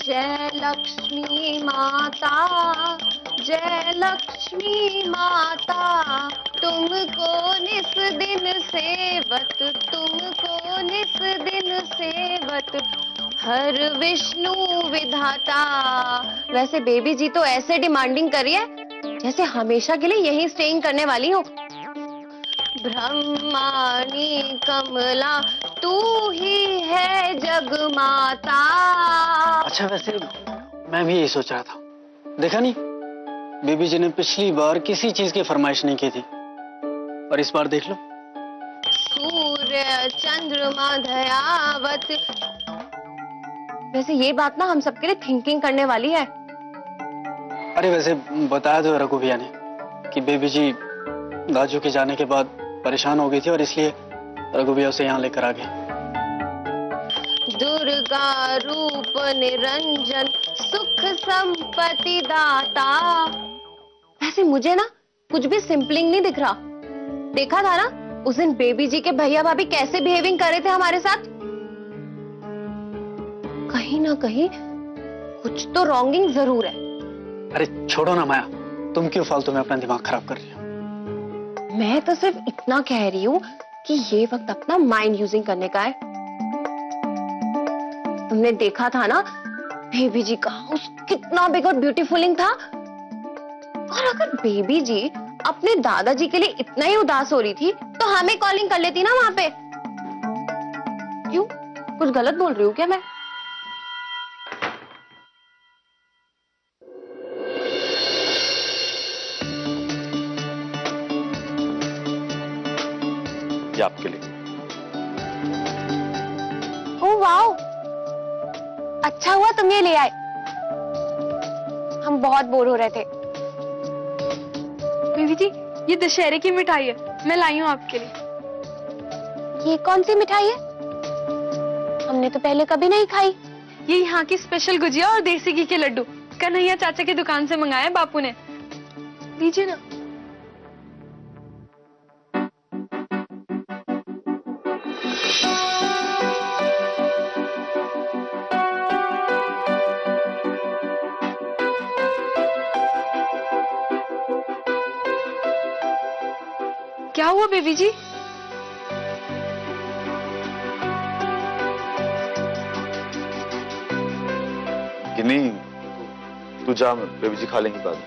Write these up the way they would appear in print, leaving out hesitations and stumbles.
जय लक्ष्मी माता, जय लक्ष्मी माता, तुमको निस दिन सेवत, तुमको निस दिन सेवत, हर विष्णु विधाता। वैसे बेबी जी तो ऐसे डिमांडिंग करी है जैसे हमेशा के लिए यहीं स्टेइंग करने वाली हो। ब्रह्मानी कमला तू ही है जग माता। अच्छा वैसे मैं भी यही सोच रहा था, देखा नहीं बेबी जी ने पिछली बार किसी चीज की फरमाइश नहीं की थी और इस बार देख लो। सूर्य चंद्रमा दयावत। वैसे ये बात ना हम सबके लिए थिंकिंग करने वाली है। अरे वैसे बताया तो रघु भैया ने कि बेबी जी दाजू के जाने के बाद परेशान हो गई थी और इसलिए रघु भैया उसे यहाँ लेकर आ गए। दुर्गा रूप निरंजन सुख संपत्ति दाता। वैसे मुझे ना कुछ भी सिंपलिंग नहीं दिख रहा। देखा था ना उस दिन बेबी जी के भैया भाभी कैसे बिहेविंग कर रहे थे हमारे साथ। कहीं ना कहीं कुछ तो रॉन्गिंग जरूर है। अरे छोड़ो ना माया, तुम क्यों फालतू में अपना दिमाग खराब कर रही हो। मैं तो सिर्फ इतना कह रही हूँ कि ये वक्त अपना माइंड यूजिंग करने का है। तुमने देखा था ना बेबी जी का हाउस कितना बिग और ब्यूटीफुलिंग था। और अगर बेबी जी अपने दादाजी के लिए इतना ही उदास हो रही थी तो हमें कॉलिंग कर लेती ना वहां पे। क्यों, कुछ गलत बोल रही हूँ क्या मैं? ये आपके लिए। ओह वाओ, अच्छा हुआ तुम ये ले आए। हम बहुत बोर हो रहे थे। बेबी जी ये दशहरे की मिठाई है, मैं लाई हूँ आपके लिए। ये कौन सी मिठाई है? हमने तो पहले कभी नहीं खाई। ये यहाँ की स्पेशल गुजिया और देसी घी के लड्डू कन्हैया चाचा की दुकान से मंगाए बापू ने। लीजिए ना। क्या हुआ बेबी जी? कि नहीं तू जा, बेबी जी खा लेंगी बाद में।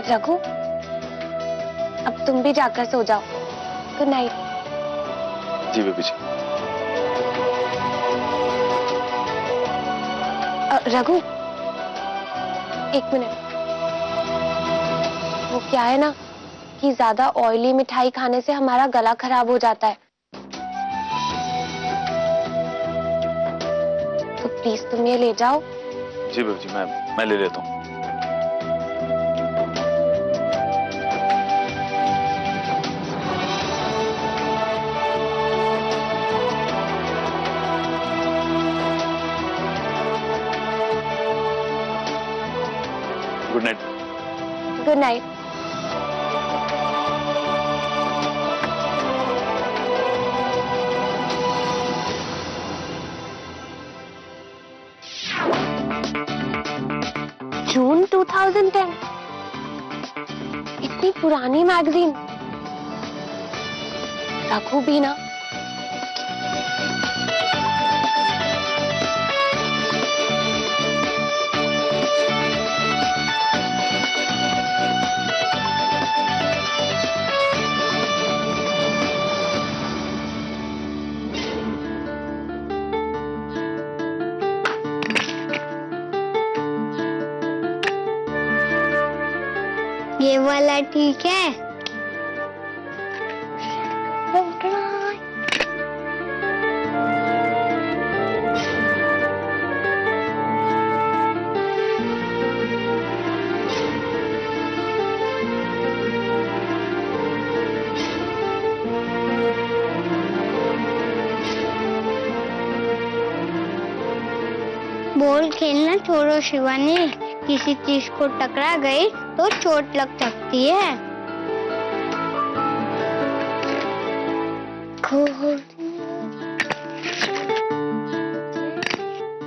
रघु, अब तुम भी जाकर सो जाओ। Good night. जी बेबी जी। रघु, एक मिनट। वो क्या है ना कि ज्यादा ऑयली मिठाई खाने से हमारा गला खराब हो जाता है। तो प्लीज तुम ये ले जाओ। जी बेबी जी, मैं ले लेता हूँ। Good night. Good night. जून 2010, इतनी पुरानी मैगजीन। रघु भी ना। ये वाला ठीक है। बॉल खेलना छोड़ो शिवानी, किसी चीज को टकरा गई तो चोट लग सकती है।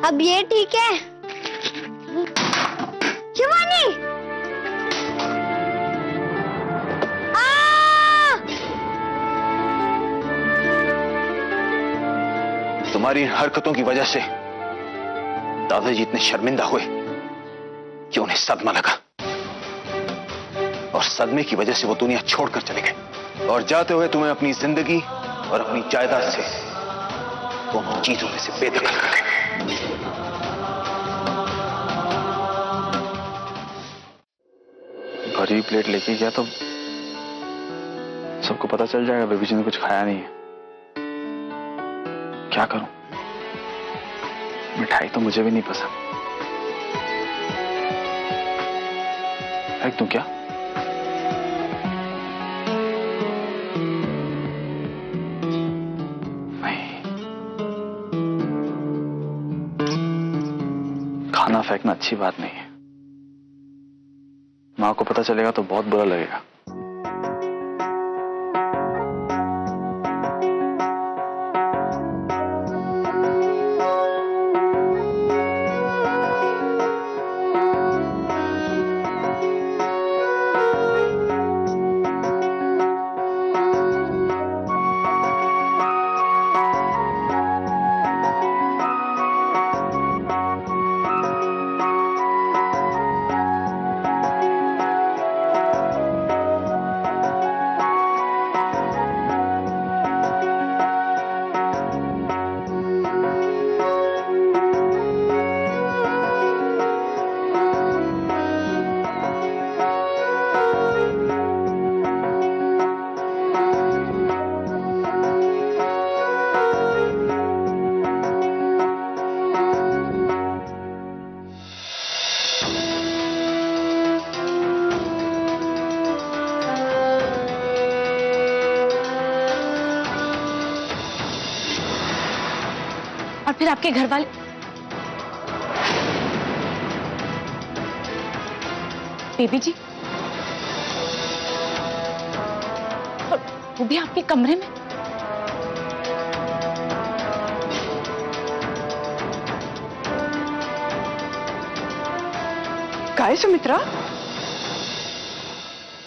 अब ये ठीक है? शिवानी! तुम्हारी हरकतों की वजह से दादाजी इतने शर्मिंदा हुए कि उन्हें सदमा लगा, और सदमे की वजह से वो दुनिया छोड़कर चले गए, और जाते हुए तुम्हें अपनी जिंदगी और अपनी जायदाद से दोनों चीजों में से बेदखल कर गए। भरी प्लेट लेके गया तो सबको पता चल जाएगा बेबी जी ने कुछ खाया नहीं है। क्या करूं? मिठाई तो मुझे भी नहीं पसंद। फेंक दूं क्या? नहीं, खाना फेंकना अच्छी बात नहीं है। माँ को पता चलेगा तो बहुत बुरा लगेगा। और फिर आपके घर वाले बेबी जी, और वो भी आपके कमरे में। काय सुमित्रा,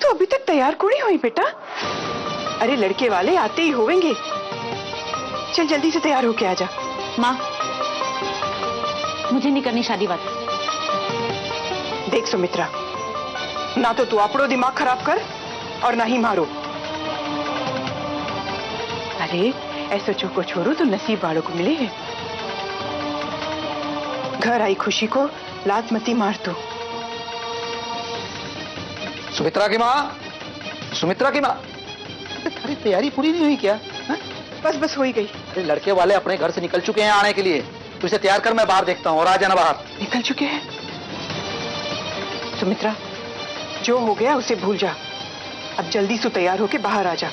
तो अभी तक तैयार क्यों नहीं हुई बेटा? अरे लड़के वाले आते ही होंगे। चल जल्दी से तैयार होके आ जा। माँ, मुझे नहीं करनी शादी वादी। देख सुमित्रा, ना तो तू अपनो दिमाग खराब कर और ना ही मारो। अरे ऐसे को छोड़ो तो नसीब वालों को मिले हैं। घर आई खुशी को लात मती मार तू। सुमित्रा की माँ, सुमित्रा की माँ, तुम्हारी तैयारी पूरी नहीं हुई क्या? बस बस हो ही गई। अरे लड़के वाले अपने घर से निकल चुके हैं आने के लिए, तू इसे तैयार कर, मैं बाहर देखता हूँ, और आ जाना बाहर। निकल चुके हैं? सुमित्रा, जो हो गया उसे भूल जा। अब जल्दी से तैयार होके बाहर आ जा।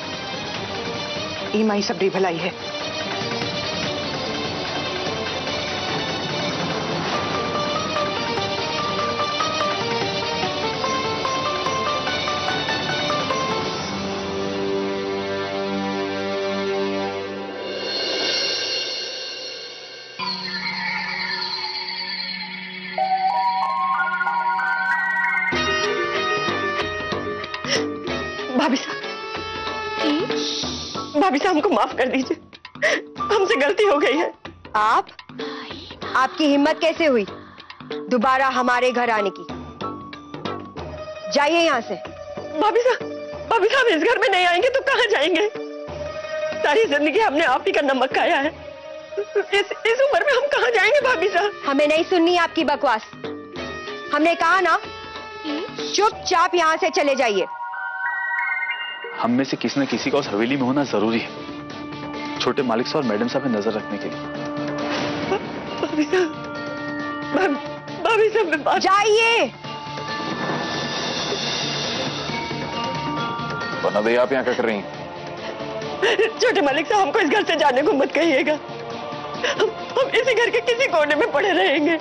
ई माई सबरी भलाई है। भाभी साहब हमको माफ कर दीजिए, हमसे गलती हो गई है। आपकी हिम्मत कैसे हुई दोबारा हमारे घर आने की? जाइए यहाँ से। भाभी साहब इस घर में नहीं आएंगे तो कहाँ जाएंगे? सारी जिंदगी हमने आप ही का नमक खाया है, इस उम्र में हम कहाँ जाएंगे भाभी साहब? हमें नहीं सुननी आपकी बकवास। हमने कहा ना, चुपचाप यहाँ से चले जाइए। हम में से किसी न किसी का उस हवेली में होना जरूरी है, छोटे मालिक साहब और मैडम साहब पे नजर रखने के लिए। भाभी साहब जाइए। वरना भैया आप यहाँ क्या कर रही हैं? छोटे मालिक साहब, हमको इस घर से जाने को मत कहिएगा। हम इसी घर के किसी कोने में पड़े रहेंगे,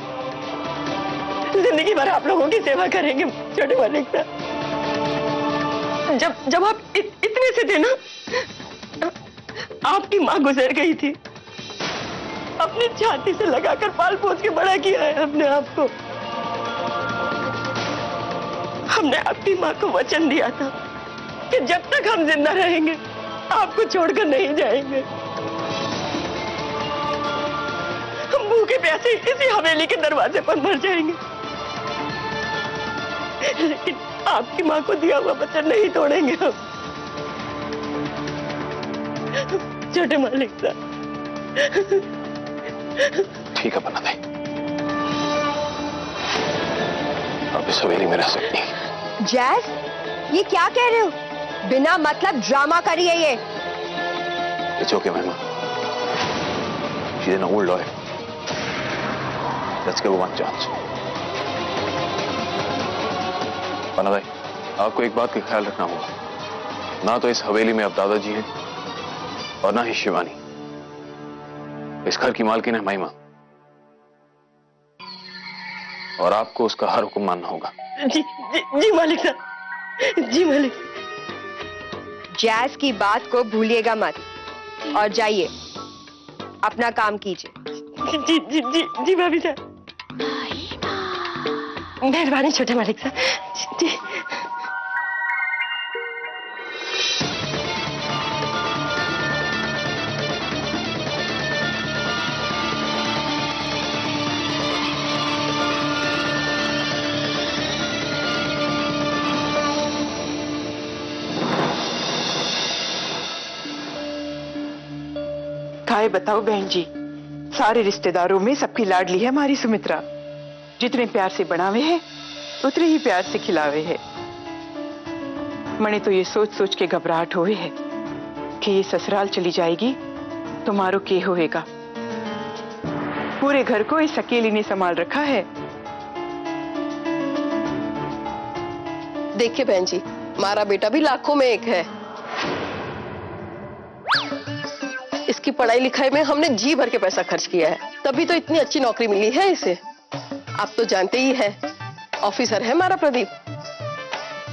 जिंदगी भर आप लोगों की सेवा करेंगे। छोटे मालिक साहब, जब आप इतने से थे ना, आपकी माँ गुजर गई थी, अपनी छाती से लगाकर पाल पोस के बड़ा किया है अपने आप को। हमने आपकी माँ को वचन दिया था कि जब तक हम जिंदा रहेंगे आपको छोड़कर नहीं जाएंगे। हम भूखे प्यासे इसी हवेली के दरवाजे पर मर जाएंगे, लेकिन आपकी माँ को दिया हुआ वचन नहीं तोड़ेंगे हम। छोटे मालिक साहब। ठीक है बना दे, अब इस हवेली में रह सकती है। जैस, ये क्या कह रहे हो? बिना मतलब ड्रामा करिए ये। It's okay, Mahima. She's an old lawyer. Let's give her one chance. पन्ना भाई, आपको एक बात का ख्याल रखना होगा। ना तो इस हवेली में अब दादाजी हैं और ना ही शिवानी। इस घर की मालकिन है महिमा, और आपको उसका हर हुक्म मानना होगा। जी मालिक साहब, जी मालिक। जैस की बात को भूलिएगा मत और जाइए अपना काम कीजिए। जी जी जी जी भाभी साहब, मेहरबानी छोटे मालिक साहब। जी खाए बताओ बहन जी, सारे रिश्तेदारों में सबकी लाडली है हमारी सुमित्रा। जितने प्यार से बनावे है उतने ही प्यार से खिलावे है। मने तो ये सोच सोच के घबराहट हुए है कि ये ससुराल चली जाएगी तो मारो के होएगा। पूरे घर को इस अकेली ने संभाल रखा है। देखिए बहन जी, हमारा बेटा भी लाखों में एक है। इसकी पढ़ाई लिखाई में हमने जी भर के पैसा खर्च किया है, तभी तो इतनी अच्छी नौकरी मिली है इसे। आप तो जानते ही हैं, ऑफिसर है हमारा प्रदीप।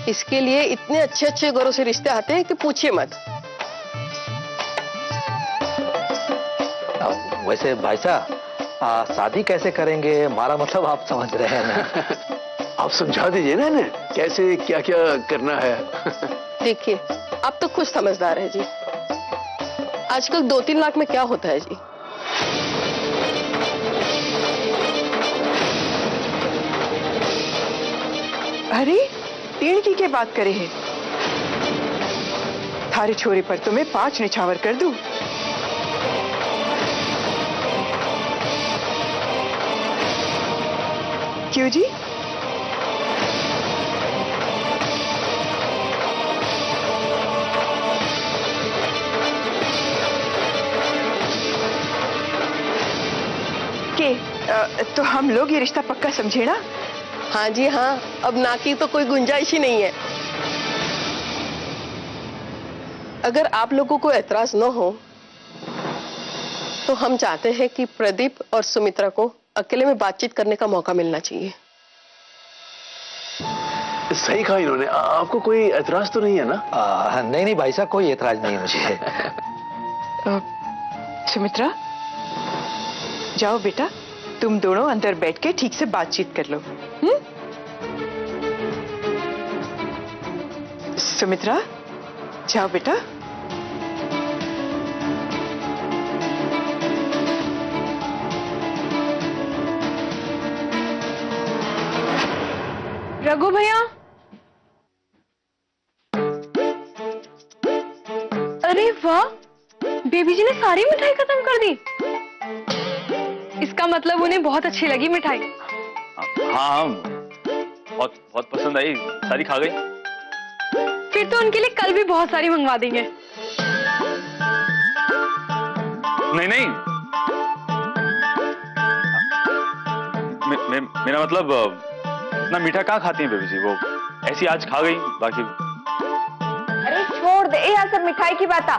इसके लिए इतने अच्छे अच्छे घरों से रिश्ते आते हैं कि पूछिए मत। वैसे भाई साहब, शादी कैसे करेंगे? हमारा मतलब आप समझ रहे हैं ना। आप समझा दीजिए ना इन्हें, कैसे क्या क्या करना है। देखिए, आप तो खुद समझदार है जी। आजकल 2-3 लाख में क्या होता है जी? अरे टेढ़ की क्या बात करे है? थारे छोरे पर तो मैं 5 निछावर कर दूं। क्यों जी? तो हम लोग ये रिश्ता पक्का समझे ना? हाँ जी हाँ, अब ना की तो कोई गुंजाइश ही नहीं है। अगर आप लोगों को एतराज न हो तो हम चाहते हैं कि प्रदीप और सुमित्रा को अकेले में बातचीत करने का मौका मिलना चाहिए। सही कहा इन्होंने। आपको कोई एतराज तो नहीं है ना? नहीं नहीं भाई साहब, कोई एतराज नहीं है मुझे। सुमित्रा, जाओ बेटा, तुम दोनों अंदर बैठ के ठीक से बातचीत कर लो। सुमित्रा, जाओ बेटा। रघु भैया, अरे वाह, बेबी जी ने सारी मिठाई खत्म कर दी। इसका मतलब उन्हें बहुत अच्छी लगी मिठाई। हाँ, बहुत बहुत पसंद आई, सारी खा गई। फिर तो उनके लिए कल भी बहुत सारी मंगवा देंगे। नहीं नहीं, मेरा मतलब इतना मीठा कहाँ खाती हैं बेबी जी? वो ऐसी आज खा गई, बाकी। अरे छोड़ दे यार सब मिठाई की बात।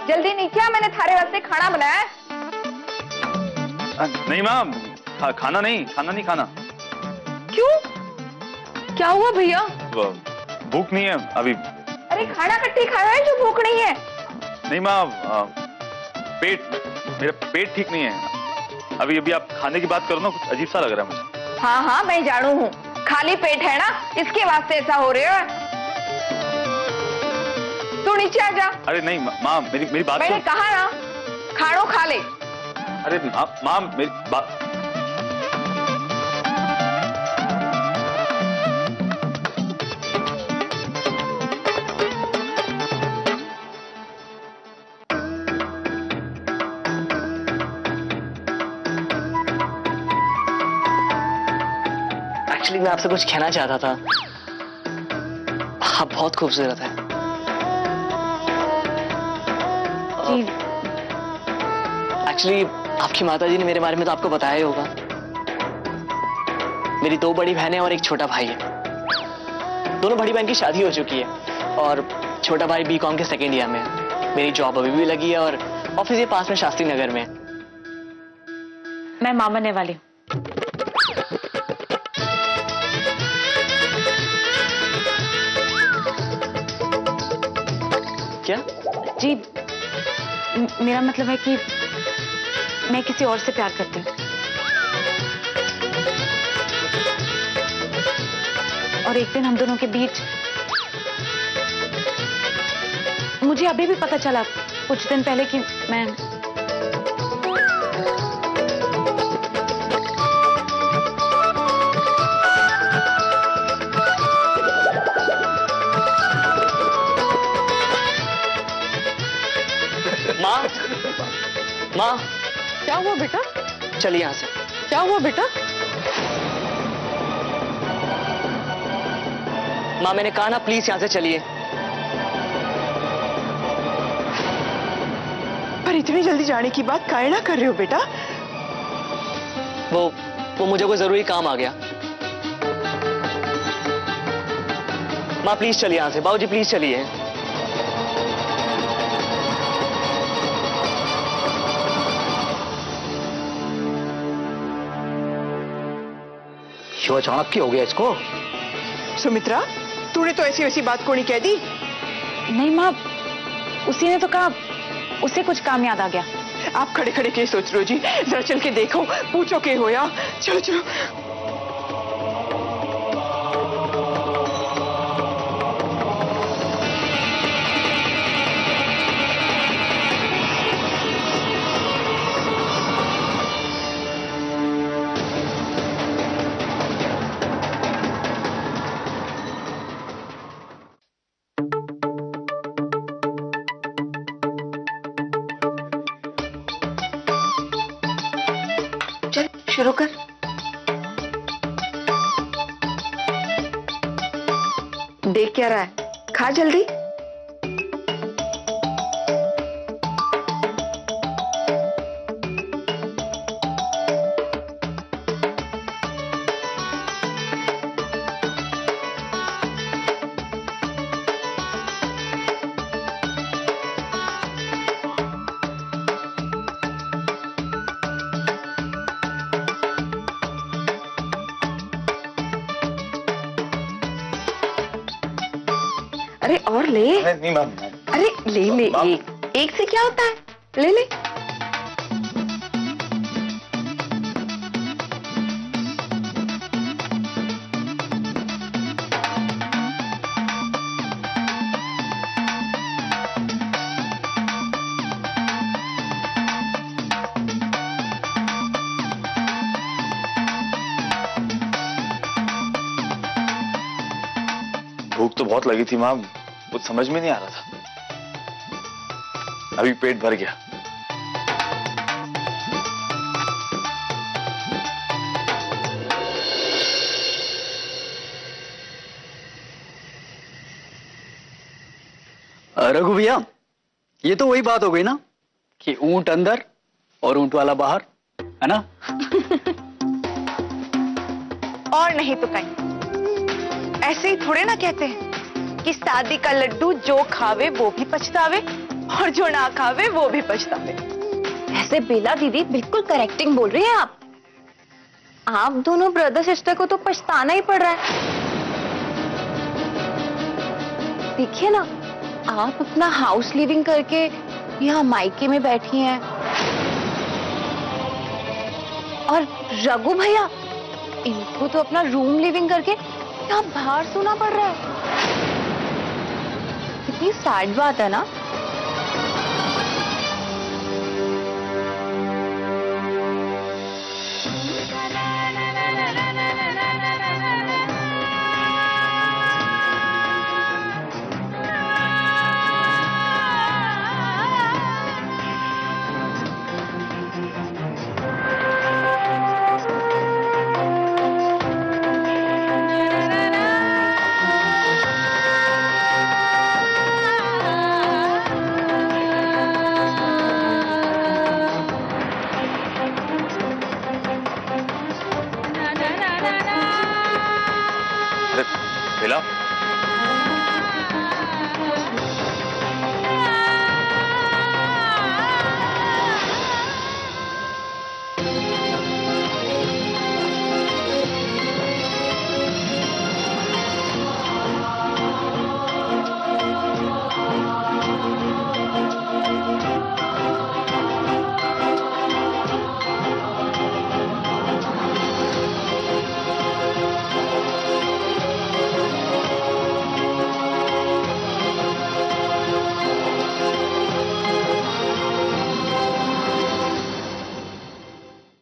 जल्दी नीचे आ, मैंने थारे वास्ते खाना बनाया है। नहीं माँ, खाना नहीं खाना। क्यों? क्या हुआ भैया? भूख नहीं है अभी। अरे खाना कट्टी खाना है जो भूख नहीं है। नहीं माँ, मेरा पेट ठीक नहीं है। अभी अभी आप खाने की बात करो ना, कुछ अजीब सा लग रहा है मुझे। हाँ हाँ मैं जानू हूँ, खाली पेट है ना, इसके वास्ते ऐसा हो रहा है। तू नीचे आ जा। अरे नहीं माँ, मेरी बात मैंने कहा ना, खानो खा ले। अरे माँ मेरी बात। एक्चुअली मैं आपसे कुछ कहना चाहता था। आप बहुत खूबसूरत हैं। जी। एक्चुअली आपकी माताजी ने मेरे बारे में तो आपको बताया ही होगा। मेरी 2 बड़ी बहनें और एक छोटा भाई है। दोनों बड़ी बहन की शादी हो चुकी है और छोटा भाई बीकॉम के 2nd ईयर में है। मेरी जॉब अभी भी लगी है और ऑफिस ये पास में शास्त्री नगर में। मैं मां बनने वाली हूँ। क्या? जी मेरा मतलब है कि मैं किसी और से प्यार करती हूँ और एक दिन हम दोनों के बीच, मुझे अभी भी पता चला कुछ दिन पहले कि मैं माँ, क्या हुआ बेटा? चलिए यहाँ से। क्या हुआ बेटा? माँ मैंने कहा ना, प्लीज यहाँ से चलिए। पर इतनी जल्दी जाने की बात काहे ना कर रहे हो बेटा? वो मुझे कोई जरूरी काम आ गया। माँ प्लीज चलिए यहाँ से। बाबूजी प्लीज चलिए। क्यों अचानक क्या हो गया इसको? सुमित्रा, तूने तो ऐसी वैसी बात को नहीं कह दी। नहीं माँ, उसी ने तो कहा उसे कुछ काम याद आ गया। आप खड़े खड़े क्या सोच रहे हो जी? जरा चल के देखो, पूछो के होया। चलो चलो। शुरू कर। देख क्या रहा है? खा जल्दी। अरे और ले। नहीं मैम। अरे ले ले, एक से क्या होता है? ले ले। भूख तो बहुत लगी थी माँ, कुछ समझ में नहीं आ रहा था। अभी पेट भर गया। रघु भैया, ये तो वही बात हो गई ना कि ऊंट अंदर और ऊंट वाला बाहर, है ना? और नहीं तो कहीं ऐसे ही थोड़े ना कहते हैं कि शादी का लड्डू जो खावे वो भी पछतावे और जो ना खावे वो भी पछतावे। ऐसे बेला दीदी बिल्कुल करेक्टिंग बोल रही हैं आप। आप दोनों ब्रदर सिस्टर को तो पछताना ही पड़ रहा है। देखिए ना, आप अपना हाउस लिविंग करके यहाँ मायके में बैठी हैं, और रघु भैया इनको तो अपना रूम लिविंग करके यहाँ बाहर सोना पड़ रहा है। कितनी सैड बात है ना।